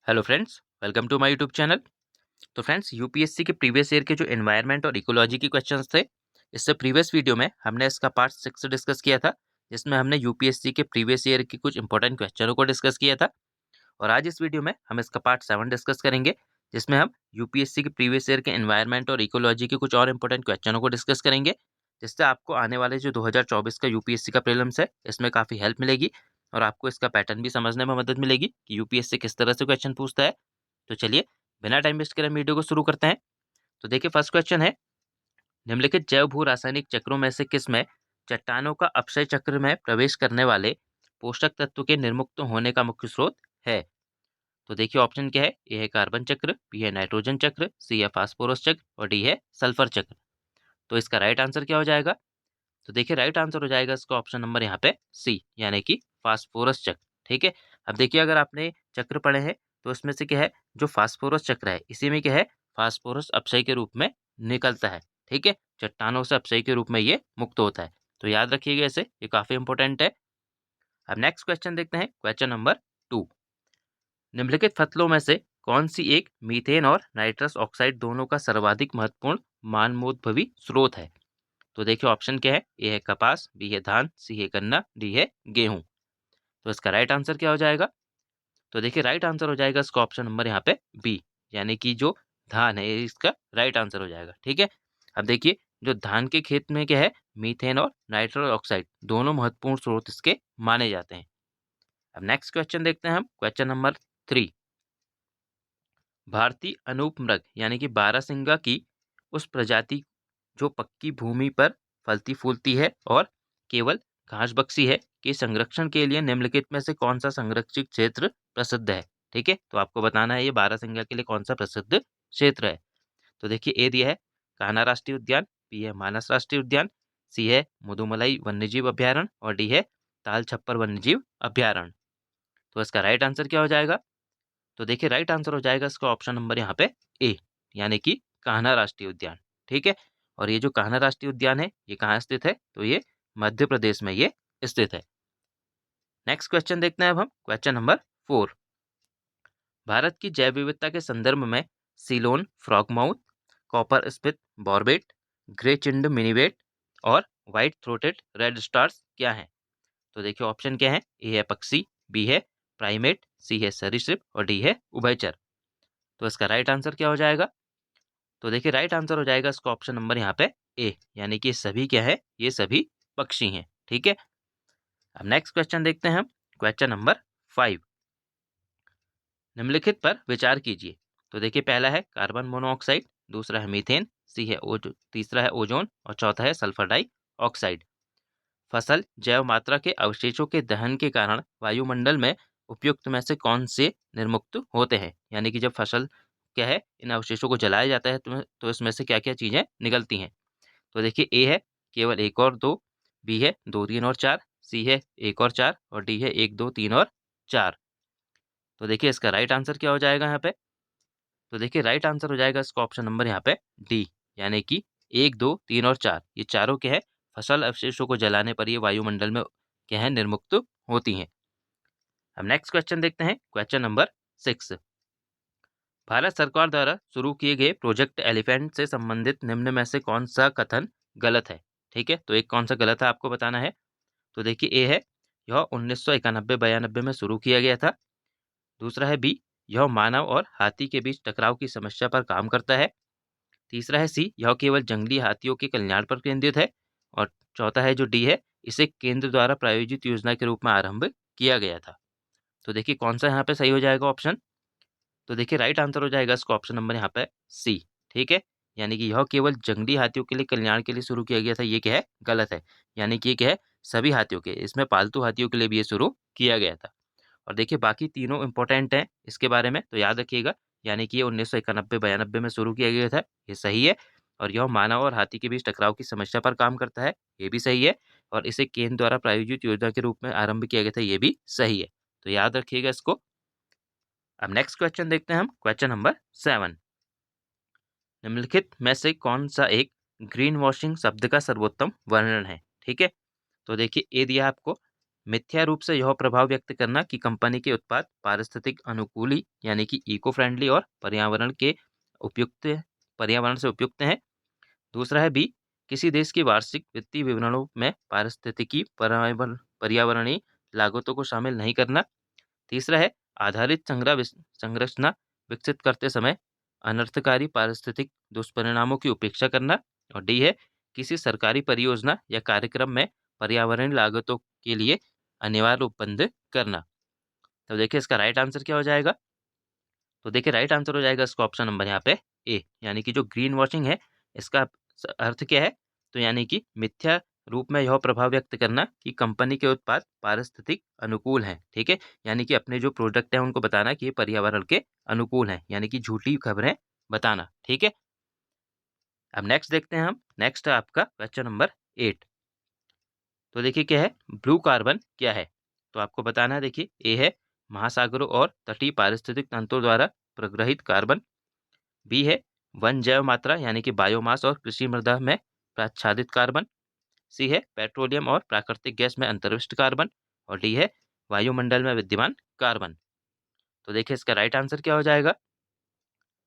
Hello friends, welcome to my YouTube channel. तो friends, UPSC के previous year के जो एनवायरनमेंट और इकोलॉजी की क्वेश्चंस थे, इससे प्रीवियस वीडियो में हमने इसका पार्ट 6 डिस्कस किया था, जिसमें हमने यूपीएससी के प्रीवियस ईयर की कुछ इंपॉर्टेंट क्वेश्चनों को डिस्कस किया था। और आज इस वीडियो में हम इसका पार्ट 7 डिस्कस करेंगे, जिसमें हम यूपीएससी के प्रीवियस ईयर के एनवायरनमेंट और इकोलॉजी के कुछ और इंपॉर्टेंट क्वेश्चनों को डिस्कस करेंगे, जिससे आपको आने वाले जो 2024 का यूपीएससी का प्रीलिम्स है, इसमें काफ़ी हेल्प मिलेगी और आपको इसका पैटर्न भी समझने में मदद मिलेगी कि यूपीएससी किस तरह से क्वेश्चन पूछता है। तो चलिए, बिना टाइम वेस्ट करे हम वीडियो को शुरू करते हैं। तो देखिए, फर्स्ट क्वेश्चन है, निम्नलिखित जैव भू रासायनिक चक्रों में से किस में चट्टानों का अपक्षय चक्र में प्रवेश करने वाले पोषक तत्व के निर्मुक्त होने का मुख्य स्रोत है? तो देखिए, ऑप्शन क्या है। ए है कार्बन चक्र, बी है नाइट्रोजन चक्र, सी है फास्फोरस चक्र और डी है सल्फर चक्र। तो इसका राइट आंसर क्या हो जाएगा? तो देखिए, राइट आंसर हो जाएगा इसका ऑप्शन नंबर यहाँ पे सी, यानी कि फास्फोरस चक्र। ठीक है। अब देखिए, अगर आपने चक्र पढ़े हैं तो इसमें से क्या है, जो फास्फोरस चक्र है, इसी में क्या है, फास्फोरस अपक्षय के रूप में निकलता है। ठीक है। चट्टानों से अपक्षय के रूप में ये मुक्त होता है। तो याद रखिएगा इसे, ये काफी इंपॉर्टेंट है। अब नेक्स्ट क्वेश्चन देखते हैं, क्वेश्चन नंबर 2। निम्नलिखित फसलों में से कौन सी एक मीथेन और नाइट्रस ऑक्साइड दोनों का सर्वाधिक महत्वपूर्ण मानवोद्भवी स्रोत है? तो देखिए, ऑप्शन क्या है। ए है कपास, बी है धान, सी है गन्ना, डी है गेहूं। तो इसका राइट आंसर क्या हो जाएगा? तो देखिए, राइट आंसर हो जाएगा इसका ऑप्शन नंबर यहाँ पे बी, यानी कि जो धान है, ये इसका राइट आंसर हो जाएगा। ठीक है। अब देखिए, जो धान के खेत में क्या है, मीथेन और नाइट्रस ऑक्साइड दोनों महत्वपूर्ण स्रोत इसके माने जाते हैं। अब नेक्स्ट क्वेश्चन देखते हैं हम, क्वेश्चन नंबर 3। भारतीय अनूप मृग यानी कि बारहसिंगा की उस प्रजाति जो पक्की भूमि पर फलती फूलती है और केवल घास बक्सी है, के संरक्षण के लिए निम्नलिखित में से कौन सा संरक्षित क्षेत्र प्रसिद्ध है? ठीक है, तो आपको बताना है ये बारहसिंगा के लिए कौन सा प्रसिद्ध क्षेत्र है। तो देखिए, ए दिया है कान्हा राष्ट्रीय उद्यान, बी है मानस राष्ट्रीय उद्यान, सी है मुदुमलाई वन्यजीव अभ्यारण्य और डी है ताल छप्पर वन्यजीव अभ्यारण्य। तो इसका राइट आंसर क्या हो जाएगा? तो देखिए, राइट आंसर हो जाएगा इसका ऑप्शन नंबर यहाँ पे ए, यानी कि कान्हा राष्ट्रीय उद्यान। ठीक है। और ये जो कान्हा राष्ट्रीय उद्यान है, ये कहाँ स्थित है? तो ये मध्य प्रदेश में ये स्थित है। नेक्स्ट क्वेश्चन देखते हैं अब हम, क्वेश्चन नंबर 4। भारत की जैव विविधता के संदर्भ में सीलोन फ्रॉगमाउथ, कॉपर स्पिथ बॉर्बेट, ग्रे चिंड मिनीवेट और व्हाइट थ्रोटेड रेड स्टार्स क्या है? तो देखिए, ऑप्शन क्या है। ए है पक्षी, बी है प्राइमेट, सी है सरीसृप और डी है उभयचर। तो इसका राइट आंसर क्या हो जाएगा? तो देखिए, राइट आंसर हो जाएगा इसका ऑप्शन नंबर यहाँ पे ए, यानी कि सभी क्या है, ये सभी पक्षी हैं। ठीक है। अब नेक्स्ट क्वेश्चन देखते हैं हम, क्वेश्चन नंबर 5। निम्नलिखित पर विचार कीजिए। तो देखिए, पहला है कार्बन मोनोऑक्साइड, दूसरा है मीथेन, सी है तीसरा है ओजोन और चौथा है सल्फर डाई ऑक्साइड। फसल जैव मात्रा के अवशेषों के दहन के कारण वायुमंडल में उपयुक्त में से कौन से निर्मुक्त होते हैं? यानी कि जब फसल क्या है, इन अवशेषों को जलाया जाता है तो इसमें से क्या क्या चीजें निकलती हैं? तो देखिए, ए है केवल एक और दो, बी है दो तीन और चार, सी है एक और चार और डी है एक दो तीन और चार। तो देखिए, इसका राइट आंसर क्या हो जाएगा यहाँ पे? तो देखिए, राइट आंसर हो जाएगा इसका ऑप्शन नंबर यहाँ पे डी, यानी कि एक दो तीन और चार, ये चारों क्या है, फसल अवशेषों को जलाने पर ये वायुमंडल में क्या है, निर्मुक्त होती हैं। अब नेक्स्ट क्वेश्चन देखते हैं, क्वेश्चन नंबर 6। भारत सरकार द्वारा शुरू किए गए प्रोजेक्ट एलिफेंट से संबंधित निम्न में से कौन सा कथन गलत है? ठीक है, तो एक कौन सा गलत है आपको बताना है। तो देखिए, ए है यह 1991-92 में शुरू किया गया था। दूसरा है बी, यह मानव और हाथी के बीच टकराव की समस्या पर काम करता है। तीसरा है सी, यह केवल जंगली हाथियों के कल्याण पर केंद्रित है। और चौथा है जो डी है, इसे केंद्र द्वारा प्रायोजित योजना के रूप में आरंभ किया गया था। तो देखिए, कौन सा यहाँ पे सही हो जाएगा ऑप्शन? तो देखिए, राइट आंसर हो जाएगा इसका ऑप्शन नंबर यहाँ पे सी। ठीक है, यानी कि यह केवल जंगली हाथियों के लिए कल्याण के लिए शुरू किया गया था, ये क्या है, गलत है। यानी कि ये क्या है, सभी हाथियों के, इसमें पालतू हाथियों के लिए भी ये शुरू किया गया था। और देखिए, बाकी तीनों इंपॉर्टेंट हैं इसके बारे में, तो याद रखिएगा। यानी कि ये 1991-92 में शुरू किया गया था, ये सही है। और यह मानव और हाथी के बीच टकराव की समस्या पर काम करता है, ये भी सही है। और इसे केंद्र द्वारा प्रायोजित योजना के रूप में आरंभ किया गया था, ये भी सही है। तो याद रखिएगा इसको। अब नेक्स्ट क्वेश्चन देखते हैं हम, क्वेश्चन नंबर 7। निम्नलिखित में से कौन सा एक ग्रीन वॉशिंग शब्द का सर्वोत्तम वर्णन है? ठीक है, तो देखिए, ए दिया आपको मिथ्या रूप से यह प्रभाव व्यक्त करना कि कंपनी के उत्पाद पारिस्थितिक अनुकूली यानी कि इको फ्रेंडली और पर्यावरण से उपयुक्त हैं। दूसरा है बी, किसी देश की वार्षिक वित्तीय विवरणों में पारिस्थितिकी पर्यावरणीय लागतों को शामिल नहीं करना। तीसरा है आधारित संरचना विकसित करते समय अनर्थकारी पारिस्थितिक दुष्परिणामों की उपेक्षा करना। और डी है किसी सरकारी परियोजना या कार्यक्रम में पर्यावरणीय लागतों के लिए अनिवार्य उपबंध करना। तो देखिए इसका राइट आंसर क्या हो जाएगा। तो देखिए राइट आंसर हो जाएगा इसका ऑप्शन नंबर यहाँ पे ए, यानी कि जो ग्रीन वॉशिंग है इसका अर्थ क्या है, तो यानी कि मिथ्या रूप में यह प्रभाव व्यक्त करना कि कंपनी के उत्पाद पारिस्थितिक अनुकूल हैं। ठीक है, यानी कि अपने जो प्रोडक्ट है उनको बताना कि ये पर्यावरण के अनुकूल हैं, यानी कि झूठी खबरें बताना। ठीक है, अब नेक्स्ट देखते हैं हम। नेक्स्ट है आपका क्वेश्चन नंबर 8। तो देखिए क्या है, ब्लू कार्बन क्या है। तो आपको बताना है, देखिए ए है महासागरों और तटीय पारिस्थितिक तंत्रों द्वारा प्रग्रहित कार्बन। बी है वन जैव मात्रा यानी कि बायोमास और कृषि मृदा में प्रच्छादित कार्बन। सी है पेट्रोलियम और प्राकृतिक गैस में अंतर्विष्ट कार्बन। और डी है वायुमंडल में विद्यमान कार्बन। तो देखिए इसका राइट आंसर क्या हो जाएगा।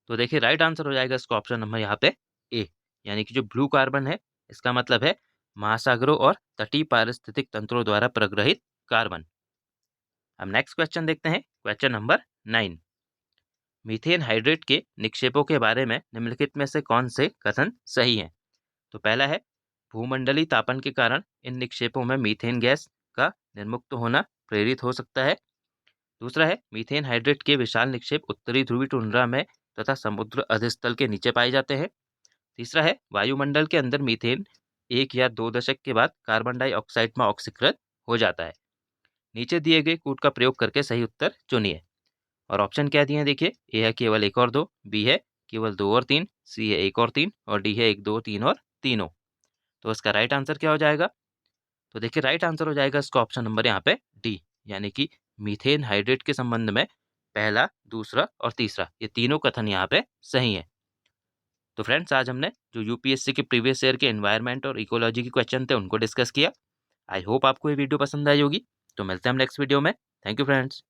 तो देखिए राइट आंसर हो जाएगा इसका ऑप्शन नंबर यहाँ पे ए, यानी कि जो ब्लू कार्बन है इसका मतलब है महासागरों और तटीय पारिस्थितिक तंत्रों द्वारा प्रग्रहित कार्बन। अब नेक्स्ट क्वेश्चन देखते हैं, क्वेश्चन नंबर 9। मीथेन हाइड्रेट के निक्षेपों के बारे में निम्नलिखित में से कौन से कथन सही हैं। तो पहला है भूमंडलीय तापन के कारण इन निक्षेपों में मीथेन गैस का निर्मुक्त होना प्रेरित हो सकता है। दूसरा है मीथेन हाइड्रेट के विशाल निक्षेप उत्तरी ध्रुवीय टुंड्रा में तथा समुद्र अधस्थल के नीचे पाए जाते हैं। तीसरा है वायुमंडल के अंदर मीथेन 1 या 2 दशक के बाद कार्बन डाइऑक्साइड में ऑक्सीकृत हो जाता है। नीचे दिए गए कूट का प्रयोग करके सही उत्तर चुनिए। और ऑप्शन क्या दिए हैं देखिए, ए है केवल 1 और 2, बी है केवल 2 और 3, सी है 1 और 3 और डी है 1, 2, 3 और तीनों। तो इसका राइट आंसर क्या हो जाएगा। तो देखिए राइट आंसर हो जाएगा इसका ऑप्शन नंबर यहाँ पे डी, यानी कि मीथेन हाइड्रेट के संबंध में पहला, दूसरा और तीसरा ये तीनों कथन यहाँ पे सही है। तो फ्रेंड्स आज हमने जो यूपीएससी के प्रीवियस ईयर के एनवायरनमेंट और इकोलॉजी के क्वेश्चन थे उनको डिस्कस किया। आई होप आपको ये वीडियो पसंद आई होगी। तो मिलते हैं हम नेक्स्ट वीडियो में। Thank you friends.